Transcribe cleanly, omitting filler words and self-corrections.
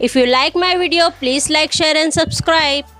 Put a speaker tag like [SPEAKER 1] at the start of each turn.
[SPEAKER 1] If you like my video, please like, share and subscribe.